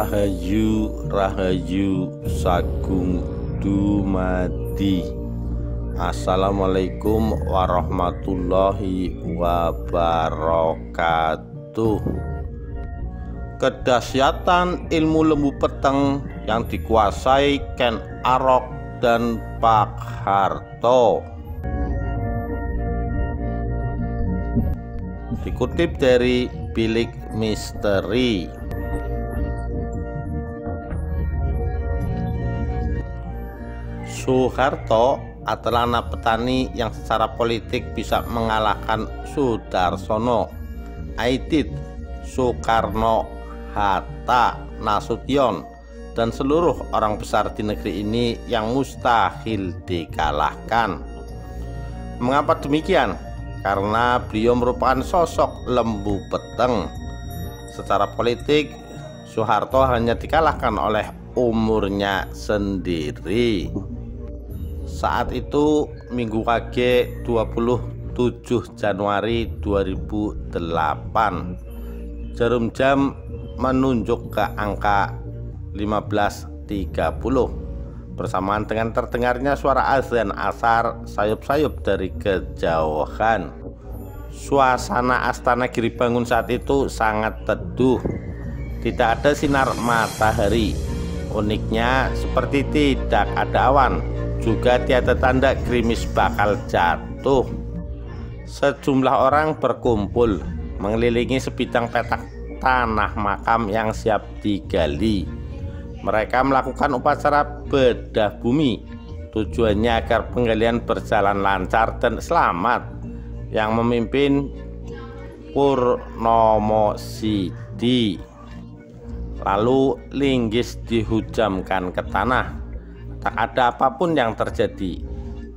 Rahayu Rahayu Sagung Dumadi. Assalamualaikum warahmatullahi wabarakatuh. Kedahsyatan ilmu lembu peteng yang dikuasai Ken Arok dan Pak Harto. Dikutip dari Bilik Misteri. Soeharto adalah anak petani yang secara politik bisa mengalahkan Sudarsono, Aidit, Soekarno, Hatta, Nasution, dan seluruh orang besar di negeri ini yang mustahil dikalahkan. Mengapa demikian? Karena beliau merupakan sosok lembu peteng. Secara politik, Soeharto hanya dikalahkan oleh umurnya sendiri. Saat itu Minggu Wage 27 Januari 2008. Jarum jam menunjuk ke angka 15.30 bersamaan dengan terdengarnya suara azan asar sayup-sayup dari kejauhan. Suasana Astana Giribangun saat itu sangat teduh. Tidak ada sinar matahari. Uniknya seperti tidak ada awan. Juga tiada tanda gerimis bakal jatuh. Sejumlah orang berkumpul mengelilingi sebidang petak tanah makam yang siap digali. Mereka melakukan upacara bedah bumi. Tujuannya agar penggalian berjalan lancar dan selamat. Yang memimpin Purnomo Sidi. Lalu linggis dihujamkan ke tanah. Tak ada apapun yang terjadi.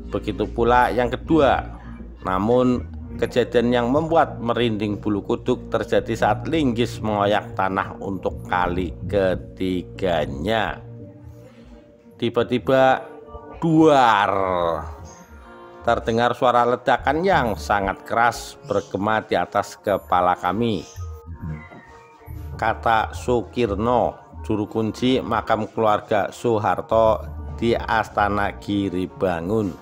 Begitu pula yang kedua. Namun kejadian yang membuat merinding bulu kuduk terjadi saat linggis mengoyak tanah untuk kali ketiganya. Tiba-tiba duar, terdengar suara ledakan yang sangat keras bergema di atas kepala kami, kata Sukirno, juru kunci makam keluarga Soeharto di Astana Giribangun,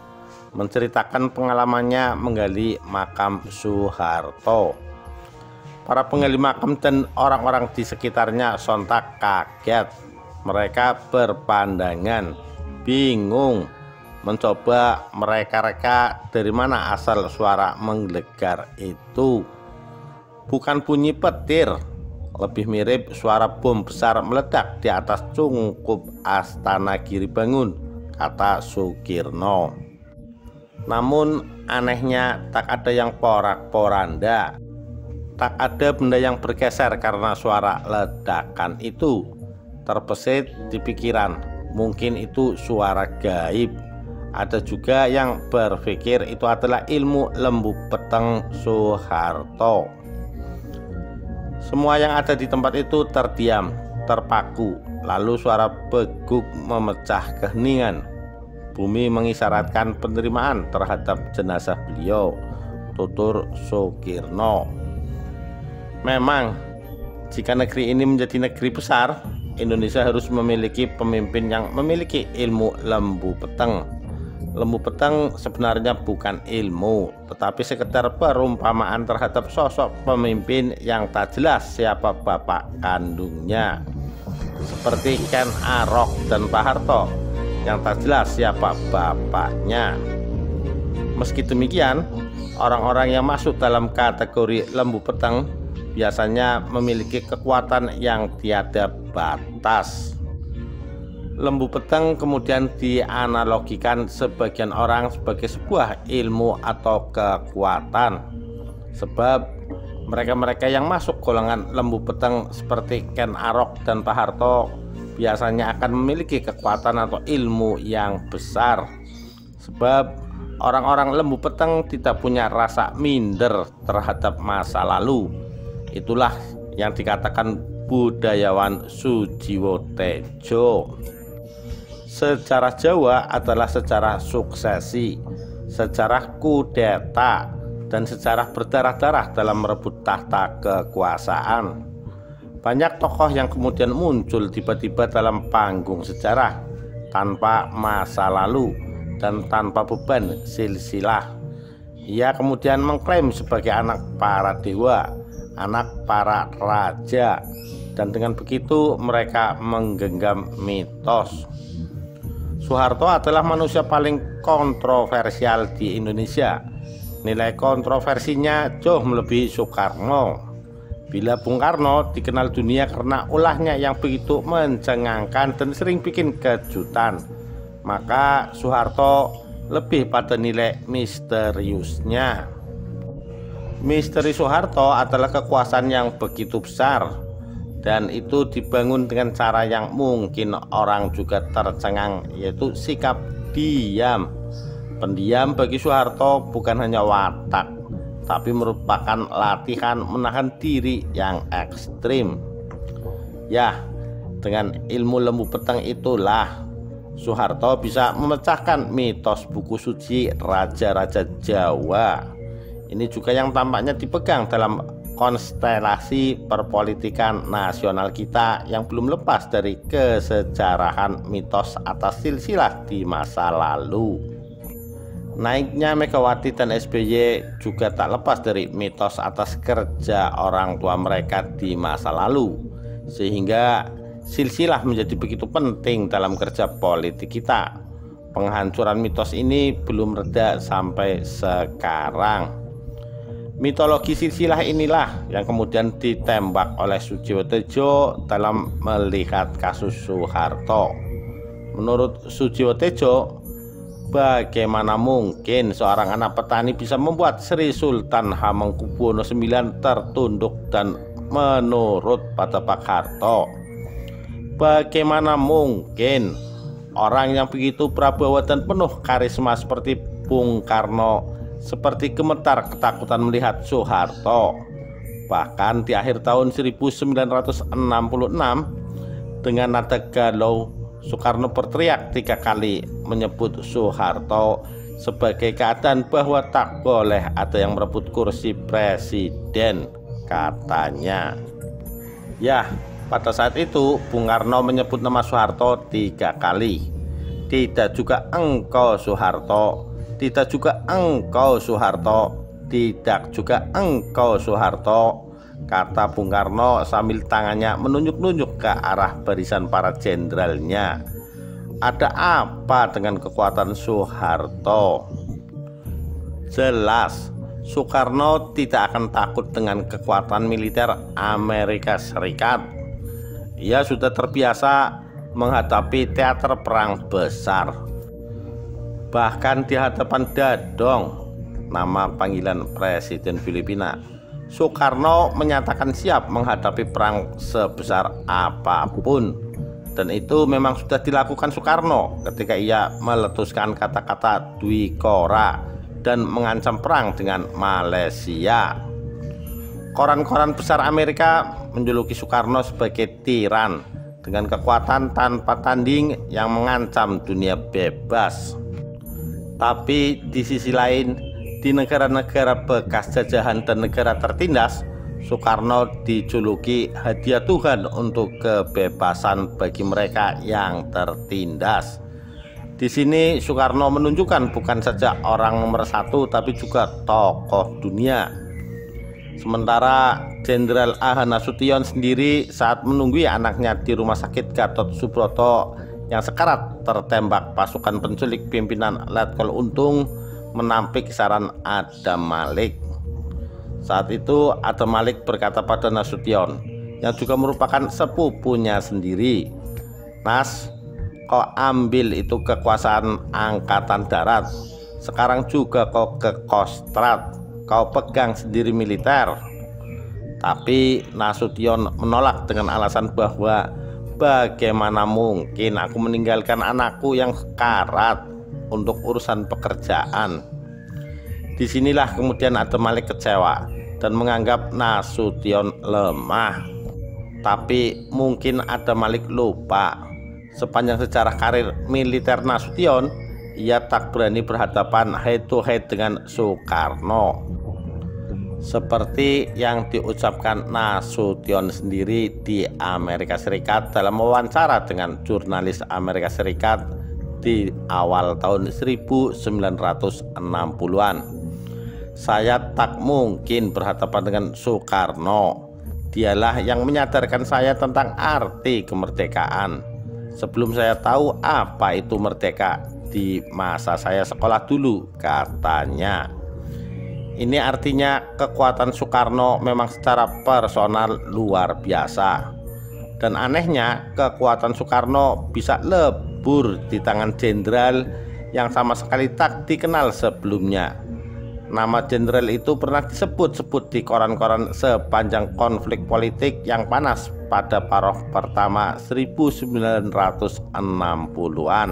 menceritakan pengalamannya menggali makam Soeharto. Para penggali makam dan orang-orang di sekitarnya sontak kaget. Mereka berpandangan bingung, mencoba mereka-reka dari mana asal suara menggelegar itu. Bukan bunyi petir, lebih mirip suara bom besar meledak di atas cungkup Astana Giribangun, kata Sukirno. Namun anehnya tak ada yang porak-poranda. Tak ada benda yang bergeser karena suara ledakan itu. Terbesit di pikiran, mungkin itu suara gaib. Ada juga yang berpikir itu adalah ilmu lembu peteng Soeharto. Semua yang ada di tempat itu terdiam, terpaku. Lalu suara beguk memecah keheningan. Bumi mengisyaratkan penerimaan terhadap jenazah beliau, tutur Sukirno. Memang, jika negeri ini menjadi negeri besar, Indonesia harus memiliki pemimpin yang memiliki ilmu lembu peteng. Lembu peteng sebenarnya bukan ilmu, tetapi sekedar perumpamaan terhadap sosok pemimpin yang tak jelas siapa bapak kandungnya. Seperti Ken Arok dan Pak Harto yang tak jelas siapa bapaknya. Meski demikian, orang-orang yang masuk dalam kategori lembu peteng biasanya memiliki kekuatan yang tiada batas. Lembu peteng kemudian dianalogikan sebagian orang sebagai sebuah ilmu atau kekuatan. Sebab mereka-mereka yang masuk golongan lembu peteng seperti Ken Arok dan Pak Harto biasanya akan memiliki kekuatan atau ilmu yang besar. Sebab orang-orang lembu peteng tidak punya rasa minder terhadap masa lalu. Itulah yang dikatakan budayawan Sujiwo Tejo. Sejarah Jawa adalah sejarah suksesi, sejarah kudeta, dan sejarah berdarah-darah dalam merebut tahta kekuasaan. Banyak tokoh yang kemudian muncul tiba-tiba dalam panggung sejarah tanpa masa lalu dan tanpa beban silsilah. Ia kemudian mengklaim sebagai anak para dewa, anak para raja, dan dengan begitu mereka menggenggam mitos. Soeharto adalah manusia paling kontroversial di Indonesia. Nilai kontroversinya jauh melebihi Soekarno. Bila Bung Karno dikenal dunia karena ulahnya yang begitu mencengangkan dan sering bikin kejutan, maka Soeharto lebih pada nilai misteriusnya. Misteri Soeharto adalah kekuasaan yang begitu besar, dan itu dibangun dengan cara yang mungkin orang juga tercengang, yaitu sikap diam. Pendiam bagi Soeharto bukan hanya watak, tapi merupakan latihan menahan diri yang ekstrim. Ya, dengan ilmu lembu petang itulah Soeharto bisa memecahkan mitos buku suci raja-raja Jawa. Ini juga yang tampaknya dipegang dalam konstelasi perpolitikan nasional kita yang belum lepas dari kesejarahan mitos atas silsilah di masa lalu. Naiknya Megawati dan SBY juga tak lepas dari mitos atas kerja orang tua mereka di masa lalu, sehingga silsilah menjadi begitu penting dalam kerja politik kita. Penghancuran mitos ini belum reda sampai sekarang. Mitologi silsilah inilah yang kemudian ditembak oleh Sujiwotejo dalam melihat kasus Soeharto. Menurut Sujiwotejo, bagaimana mungkin seorang anak petani bisa membuat Sri Sultan Hamengkubuwono IX tertunduk dan menurut pada Pak Harto? Bagaimana mungkin orang yang begitu prabawa dan penuh karisma seperti Bung Karno seperti gemetar ketakutan melihat Soeharto? Bahkan di akhir tahun 1966 dengan nada galau, Soekarno berteriak 3 kali menyebut Soeharto sebagai keadaan bahwa tak boleh ada yang merebut kursi presiden, katanya. Ya, pada saat itu Bung Karno menyebut nama Soeharto 3 kali. Tidak juga engkau Soeharto, tidak juga engkau Soeharto, tidak juga engkau Soeharto, kata Bung Karno sambil tangannya menunjuk-nunjuk ke arah barisan para jenderalnya. Ada apa dengan kekuatan Soeharto? Jelas, Soekarno tidak akan takut dengan kekuatan militer Amerika Serikat. Ia sudah terbiasa menghadapi teater perang besar. Bahkan di hadapan Dadong, nama panggilan Presiden Filipina, Soekarno menyatakan siap menghadapi perang sebesar apapun. Dan itu memang sudah dilakukan Soekarno ketika ia meletuskan kata-kata Dwikora dan mengancam perang dengan Malaysia. Koran-koran besar Amerika menjuluki Soekarno sebagai tiran dengan kekuatan tanpa tanding yang mengancam dunia bebas. Tapi di sisi lain, di negara-negara bekas jajahan dan negara tertindas, Soekarno dijuluki hadiah Tuhan untuk kebebasan bagi mereka yang tertindas. Di sini Soekarno menunjukkan bukan saja orang nomor 1 tapi juga tokoh dunia. Sementara Jenderal A.H. Nasution sendiri saat menunggui anaknya di Rumah Sakit Gatot Subroto yang sekarat tertembak pasukan penculik pimpinan Letkol Untung, menampik saran Adam Malik. Saat itu Adam Malik berkata pada Nasution, yang juga merupakan sepupunya sendiri, "Nas, kau ambil itu kekuasaan angkatan darat, sekarang juga kau ke Kostrad, kau pegang sendiri militer." Tapi Nasution menolak dengan alasan bahwa bagaimana mungkin aku meninggalkan anakku yang sekarat untuk urusan pekerjaan. Disinilah kemudian Adam Malik kecewa dan menganggap Nasution lemah. Tapi mungkin Adam Malik lupa, sepanjang sejarah karir militer Nasution, ia tak berani berhadapan head to head dengan Soekarno. Seperti yang diucapkan Nasution sendiri di Amerika Serikat dalam wawancara dengan jurnalis Amerika Serikat di awal tahun 1960-an. Saya tak mungkin berhadapan dengan Soekarno. Dialah yang menyadarkan saya tentang arti kemerdekaan. Sebelum saya tahu apa itu merdeka di masa saya sekolah dulu, katanya. Ini artinya kekuatan Soekarno memang secara personal luar biasa. Dan anehnya kekuatan Soekarno bisa lebur di tangan jenderal yang sama sekali tak dikenal sebelumnya. Nama jenderal itu pernah disebut-sebut di koran-koran sepanjang konflik politik yang panas pada paruh pertama 1960-an.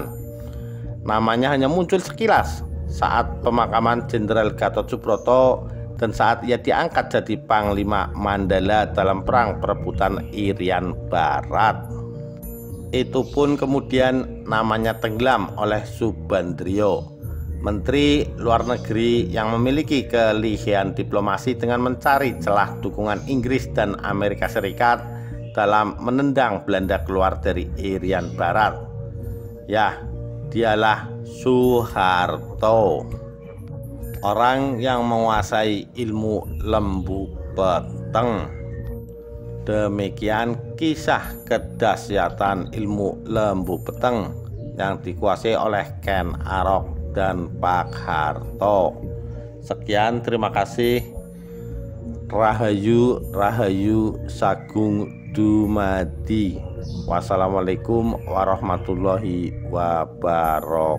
Namanya hanya muncul sekilas saat pemakaman Jenderal Gatot Subroto dan saat ia diangkat jadi Panglima Mandala dalam perang perebutan Irian Barat. Itu pun kemudian namanya tenggelam oleh Subandrio, Menteri Luar Negeri yang memiliki kelihian diplomasi dengan mencari celah dukungan Inggris dan Amerika Serikat dalam menendang Belanda keluar dari Irian Barat. Ya, dialah Soeharto, orang yang menguasai ilmu lembu peteng. Demikian kisah kedahsyatan ilmu lembu peteng yang dikuasai oleh Ken Arok dan Pak Harto. Sekian, terima kasih. Rahayu Rahayu Sagung Dumadi. Wassalamualaikum warahmatullahi wabarakatuh.